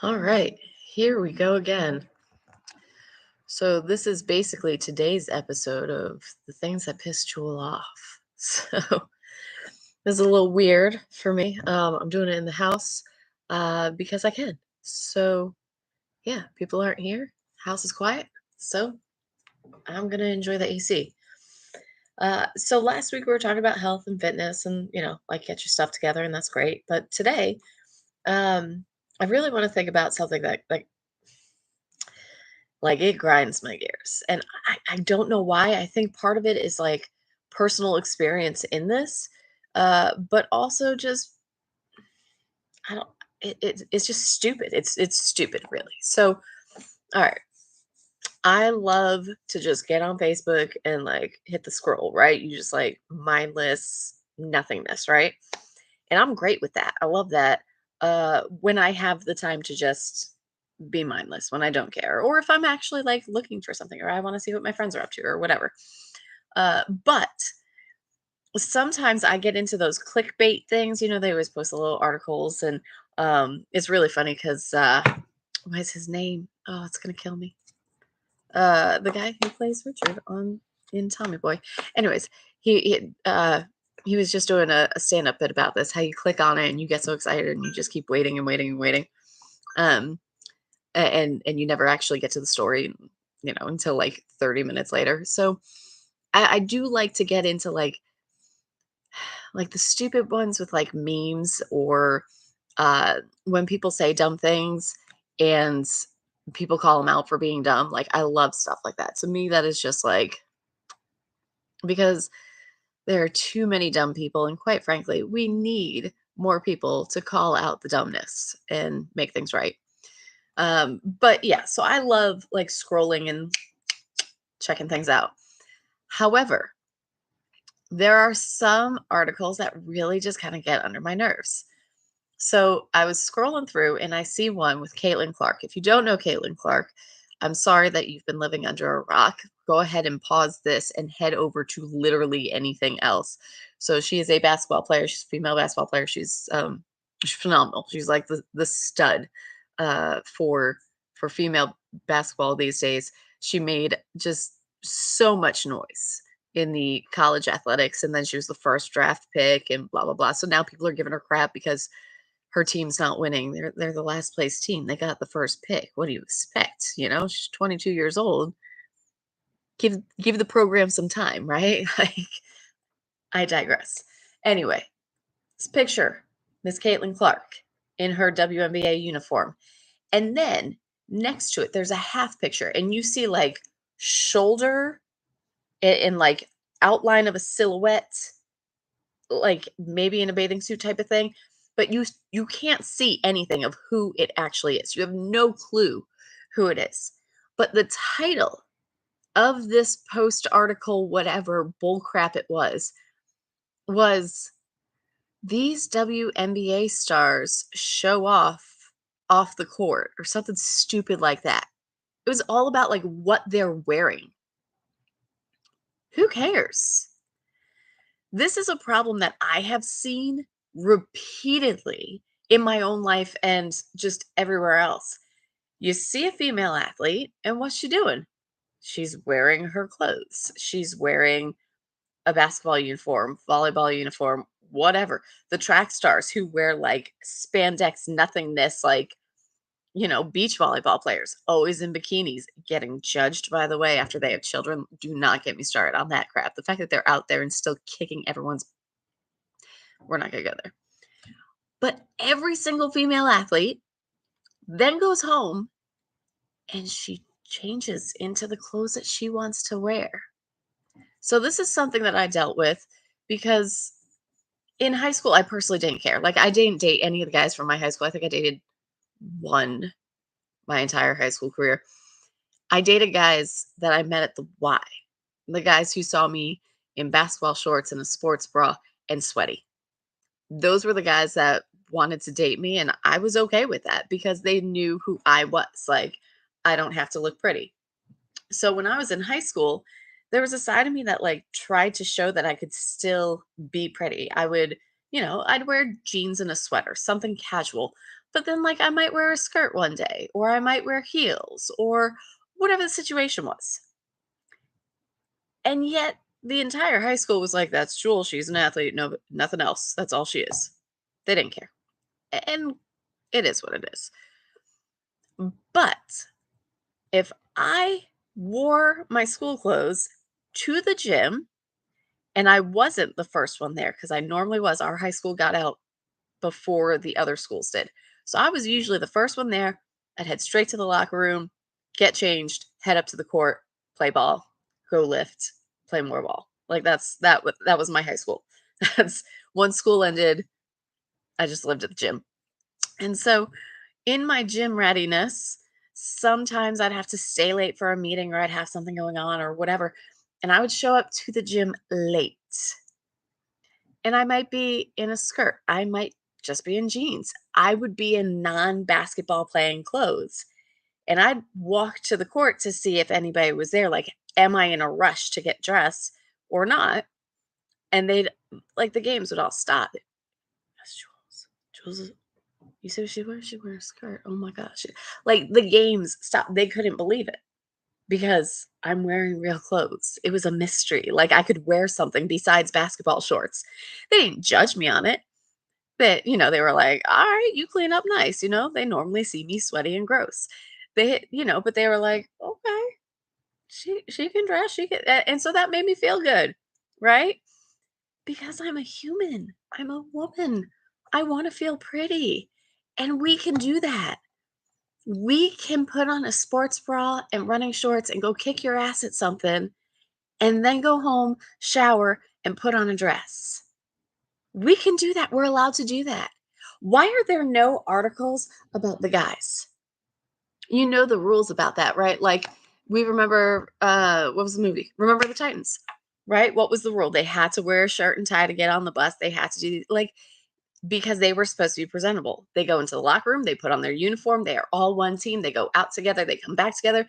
All right, here we go again. So, this is basically today's episode of the things that piss Jewel off. So, this is a little weird for me. I'm doing it in the house because I can. So, yeah, people aren't here. House is quiet. So, I'm going to enjoy the AC. So, last week we were talking about health and fitness and, like get your stuff together, and that's great. But today, um, I really want to think about something that, like, it grinds my gears, and I don't know why. I think part of it is, like, personal experience in this, but also just I don't it's just stupid. It's stupid, really. So, alright, I love to just get on Facebook and, like, hit the scroll, right? You just, like, mindless nothingness, right? And I'm great with that. I love that, when I have the time to just be mindless, when I don't care, or if I'm actually like looking for something, or I want to see what my friends are up to, or whatever. But sometimes I get into those clickbait things. They always post little articles, and it's really funny because what is his name? Oh, it's gonna kill me. The guy who plays Richard on in Tommy Boy. Anyways, he was just doing a stand up bit about this. How you click on it and you get so excited and you just keep waiting and waiting and waiting. Um, and you never actually get to the story, until like 30 minutes later. So I do like to get into like the stupid ones with like memes, or when people say dumb things and people call them out for being dumb. Like, I love stuff like that. To me, that is just like, because there are too many dumb people, and quite frankly, we need more people to call out the dumbness and make things right. But yeah, so I love like scrolling and checking things out. However, there are some articles that really just kind of get under my nerves. So I was scrolling through and I see one with Caitlin Clark. If you don't know Caitlin Clark, I'm sorry that you've been living under a rock. Go ahead and pause this and head over to literally anything else. So she is a basketball player. She's a female basketball player. She's phenomenal. She's like the stud for female basketball these days. She made just so much noise in the college athletics, and then she was the first draft pick and blah blah blah. So now people are giving her crap because her team's not winning. They're the last place team. They got the first pick. What do you expect? She's 22 years old. Give the program some time, right? Like, I digress. Anyway, this picture, Miss Caitlin Clark in her WNBA uniform. And then next to it, there's a half picture, and you see like shoulder in like outline of a silhouette, like maybe in a bathing suit type of thing, but you can't see anything of who it actually is. You have no clue who it is. But the title of this post article, whatever bullcrap it was these WNBA stars show off the court, or something stupid like that. It was all about like what they're wearing. Who cares? This is a problem that I have seen repeatedly in my own life and just everywhere else. You see a female athlete, and what's she doing? She's wearing her clothes. She's wearing a basketball uniform, volleyball uniform, whatever. The track stars who wear like spandex nothingness, like, beach volleyball players, always in bikinis, getting judged, by the way, after they have children. Do not get me started on that crap. The fact that they're out there and still kicking everyone's, we're not going to go there. But every single female athlete then goes home and she changes into the clothes that she wants to wear. So this is something that I dealt with because in high school, I personally didn't care. Like, I didn't date any of the guys from my high school. I think I dated one my entire high school career. I dated guys that I met at the Y, the guys who saw me in basketball shorts and a sports bra and sweaty. Those were the guys that wanted to date me, and I was okay with that because they knew who I was. Like, I don't have to look pretty. So when I was in high school, there was a side of me that like tried to show that I could still be pretty. I would I'd wear jeans and a sweater, something casual. But then, like, I might wear a skirt one day, or I might wear heels, or whatever the situation was. And yet, the entire high school was like, that's Jewel. She's an athlete. No, nothing else. That's all she is. They didn't care. And it is what it is. But if I wore my school clothes to the gym and I wasn't the first one there, because I normally was, our high school got out before the other schools did. So I was usually the first one there. I'd head straight to the locker room, get changed, head up to the court, play ball, go lift, play more ball. Like that was my high school. That's once school ended, I just lived at the gym. And so in my gym readiness, sometimes I'd have to stay late for a meeting or I'd have something going on or whatever. And I would show up to the gym late. And I might be in a skirt. I might just be in jeans. I would be in non-basketball playing clothes. And I'd walk to the court to see if anybody was there. Like, am I in a rush to get dressed or not? And they'd like the games would all stop. That's Jules. Jules, you see what she wears? She wears a skirt. Oh my gosh. Like the games stopped. They couldn't believe it because I'm wearing real clothes. It was a mystery. Like I could wear something besides basketball shorts. They didn't judge me on it. But, they were like, "All right, you clean up nice," They normally see me sweaty and gross. But they were like, "Okay, she can dress, she can," and so that made me feel good, right? Because I'm a human. I'm a woman. I wanna feel pretty, and we can do that. We can put on a sports bra and running shorts and go kick your ass at something, and then go home, shower, and put on a dress. We can do that. We're allowed to do that. Why are there no articles about the guys? You know the rules about that, right? Like we remember what was the movie? Remember the Titans, right? What was the rule? They had to wear a shirt and tie to get on the bus. They had to do like because they were supposed to be presentable. They go into the locker room, they put on their uniform, they are all one team, they go out together, they come back together,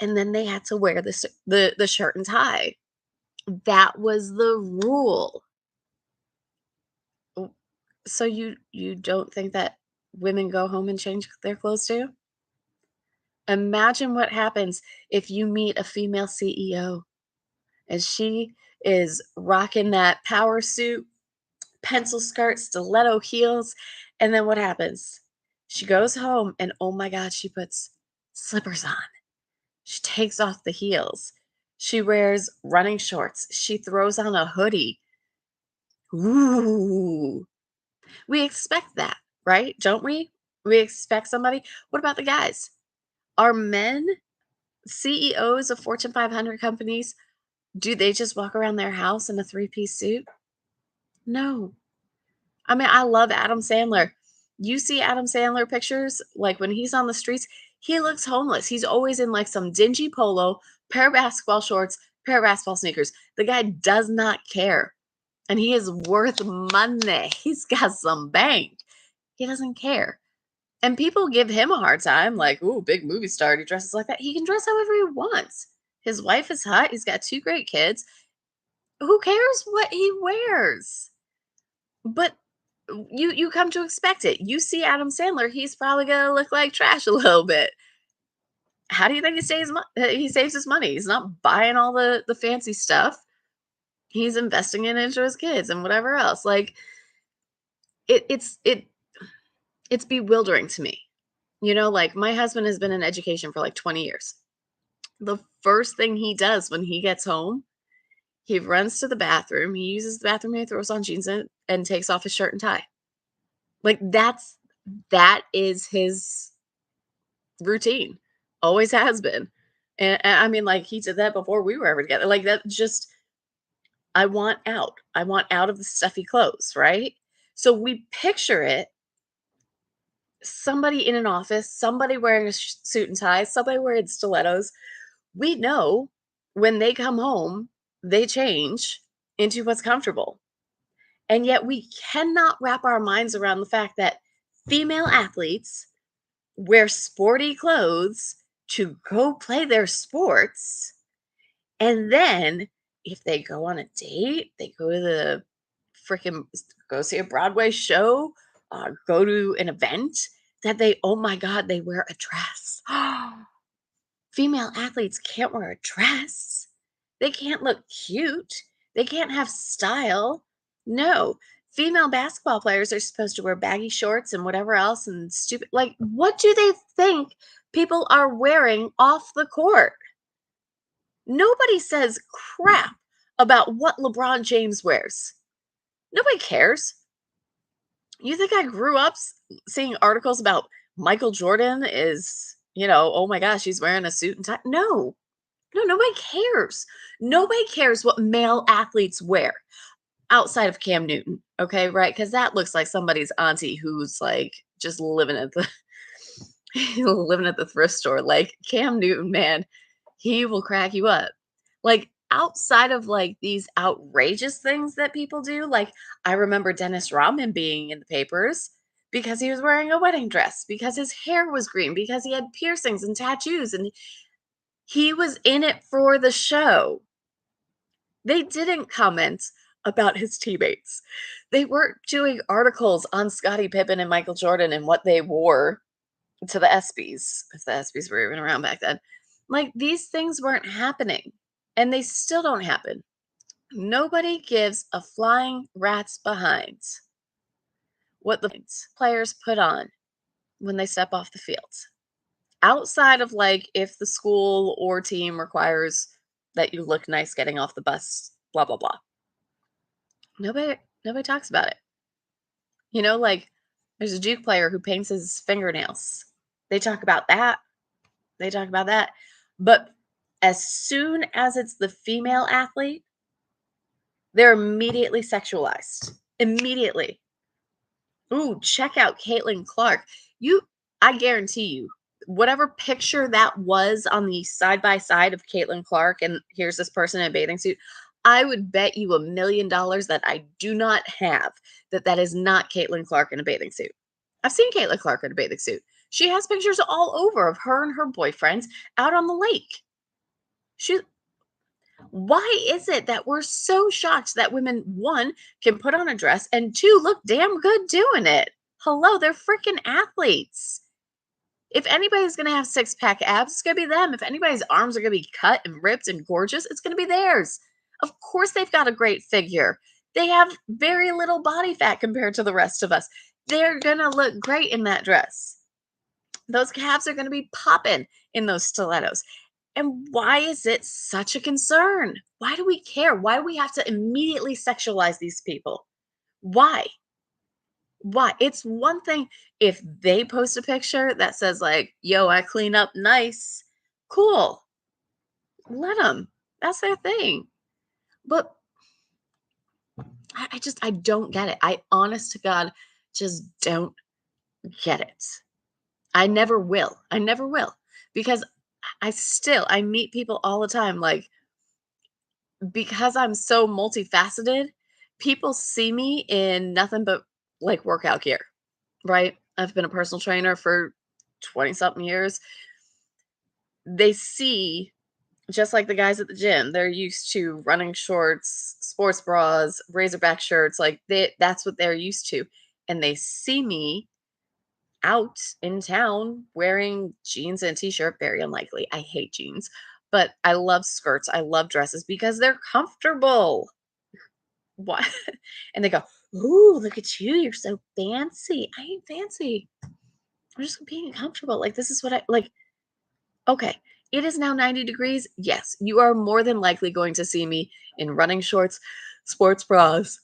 and then they had to wear the shirt and tie. That was the rule. So you don't think that women go home and change their clothes too? Imagine what happens if you meet a female CEO and she is rocking that power suit, pencil skirt, stiletto heels, and then what happens? She goes home and oh my god, she puts slippers on. She takes off the heels. She wears running shorts. She throws on a hoodie. Ooh. We expect that, right? Don't we? We expect somebody. What about the guys? Are men CEOs of Fortune 500 companies? Do they just walk around their house in a three-piece suit? No. I mean, I love Adam Sandler. You see Adam Sandler pictures, like when he's on the streets, he looks homeless. He's always in like some dingy polo, pair of basketball shorts, pair of basketball sneakers. The guy does not care. And he is worth money. He's got some bank. He doesn't care. And people give him a hard time, like, "Ooh, big movie star, he dresses like that." He can dress however he wants. His wife is hot, he's got 2 great kids. Who cares what he wears? But you come to expect it. You see Adam Sandler, he's probably gonna look like trash a little bit. How do you think he saves his money? He's not buying all the fancy stuff. He's investing it into his kids and whatever else. Like, it's bewildering to me. Like, my husband has been in education for, like, 20 years. The first thing he does when he gets home, he runs to the bathroom, he uses the bathroom, he throws on jeans and takes off his shirt and tie. Like, that is his routine, always has been. And I mean, like, he did that before we were ever together. Like, that just I want out. I want out of the stuffy clothes, right? So we picture it, somebody in an office, somebody wearing a suit and tie, somebody wearing stilettos. We know when they come home, they change into what's comfortable. And yet we cannot wrap our minds around the fact that female athletes wear sporty clothes to go play their sports. And then if they go on a date, they go to the freaking go see a Broadway show, go to an event that they, oh my God, they wear a dress. Female athletes can't wear a dress. They can't look cute. They can't have style. No. Female basketball players are supposed to wear baggy shorts and whatever else and stupid. Like, what do they think people are wearing off the court? Nobody says crap about what LeBron James wears. Nobody cares. You think I grew up seeing articles about Michael Jordan is, oh my gosh, he's wearing a suit and tie? No, no, nobody cares. Nobody cares what male athletes wear outside of Cam Newton. Okay, right? Because that looks like somebody's auntie who's like just living at the living at the thrift store. Like Cam Newton, man, he will crack you up. Like outside of like these outrageous things that people do, like I remember Dennis Rodman being in the papers because he was wearing a wedding dress, because his hair was green, because he had piercings and tattoos, and he was in it for the show. They didn't comment about his teammates. They weren't doing articles on Scottie Pippen and Michael Jordan and what they wore to the ESPYs, if the ESPYs were even around back then. Like these things weren't happening, and they still don't happen. Nobody gives a flying rat's behind what the players put on when they step off the field. Outside of like if the school or team requires that you look nice getting off the bus, blah blah blah. Nobody talks about it. Like there's a juke player who paints his fingernails. They talk about that. They talk about that. But as soon as it's the female athlete, they're immediately sexualized. Immediately. Ooh, check out Caitlin Clark. I guarantee you, whatever picture that was on the side by side of Caitlin Clark, and here's this person in a bathing suit, I would bet you $1,000,000 that I do not have that is not Caitlin Clark in a bathing suit. I've seen Caitlin Clark in a bathing suit. She has pictures all over of her and her boyfriends out on the lake. She Why is it that we're so shocked that women, one, can put on a dress and two, look damn good doing it? Hello, they're freaking athletes. If anybody's going to have six-pack abs, it's going to be them. If anybody's arms are going to be cut and ripped and gorgeous, it's going to be theirs. Of course, they've got a great figure. They have very little body fat compared to the rest of us. They're going to look great in that dress. Those calves are going to be popping in those stilettos. And why is it such a concern? Why do we care? Why do we have to immediately sexualize these people? Why? Why? It's one thing if they post a picture that says, like, yo, I clean up nice. Cool. Let them. That's their thing. But I don't get it. I, honest to God, just don't get it. I never will. I never will. Because I meet people all the time, like, because I'm so multifaceted, people see me in nothing but like workout gear, right? I've been a personal trainer for 20 something years. They see, just like the guys at the gym, they're used to running shorts, sports bras, razorback shirts, like that's what they're used to. And they see me out in town wearing jeans and a t-shirt, very unlikely. I hate jeans, but I love skirts. I love dresses because they're comfortable. What? And they go, "Ooh, look at you. You're so fancy." I ain't fancy. I'm just being comfortable. Like this is what I like. Okay. It is now 90 degrees. Yes, you are more than likely going to see me in running shorts, sports bras,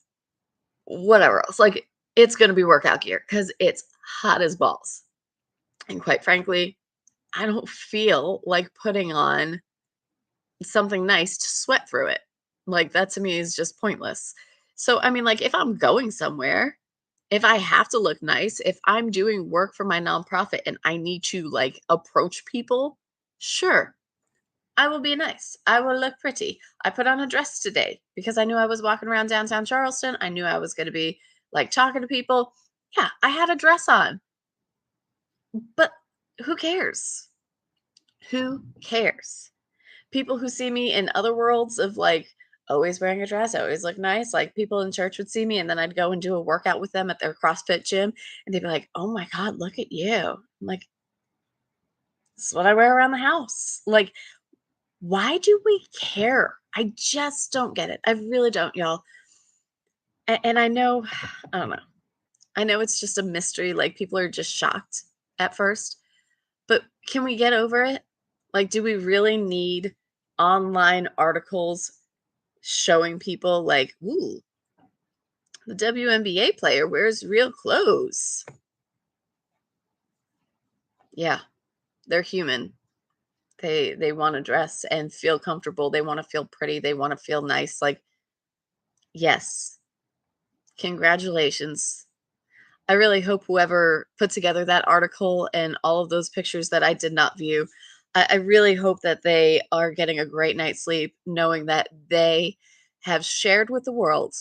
whatever else. Like it's going to be workout gear cuz it's hot as balls. And quite frankly, I don't feel like putting on something nice to sweat through it. Like that to me is just pointless. So I mean like if I'm going somewhere, if I have to look nice, if I'm doing work for my nonprofit and I need to like approach people, sure. I will be nice. I will look pretty. I put on a dress today because I knew I was walking around downtown Charleston. I knew I was going to be like talking to people. Yeah, I had a dress on. But who cares? Who cares? People who see me in other worlds of like always wearing a dress, I always look nice. Like people in church would see me and then I'd go and do a workout with them at their CrossFit gym and they'd be like, "Oh my God, look at you." I'm like, "This is what I wear around the house." Like, why do we care? I just don't get it. I really don't, y'all. And I know, I don't know. I know it's just a mystery. Like people are just shocked at first, but can we get over it? Like, do we really need online articles showing people like, ooh, the WNBA player wears real clothes? Yeah, they're human. They want to dress and feel comfortable. They want to feel pretty. They want to feel nice. Like, yes, congratulations. I really hope whoever put together that article and all of those pictures that I did not view, I really hope that they are getting a great night's sleep, knowing that they have shared with the world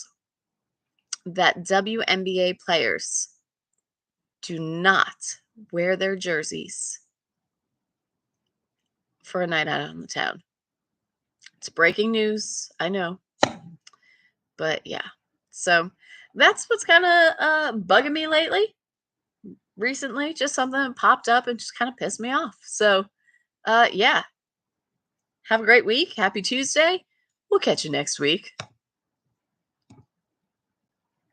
that WNBA players do not wear their jerseys for a night out on the town. It's breaking news, I know, but yeah. So that's what's kind of bugging me lately, recently. Just something that popped up and just kind of pissed me off. So, yeah, have a great week. Happy Tuesday. We'll catch you next week.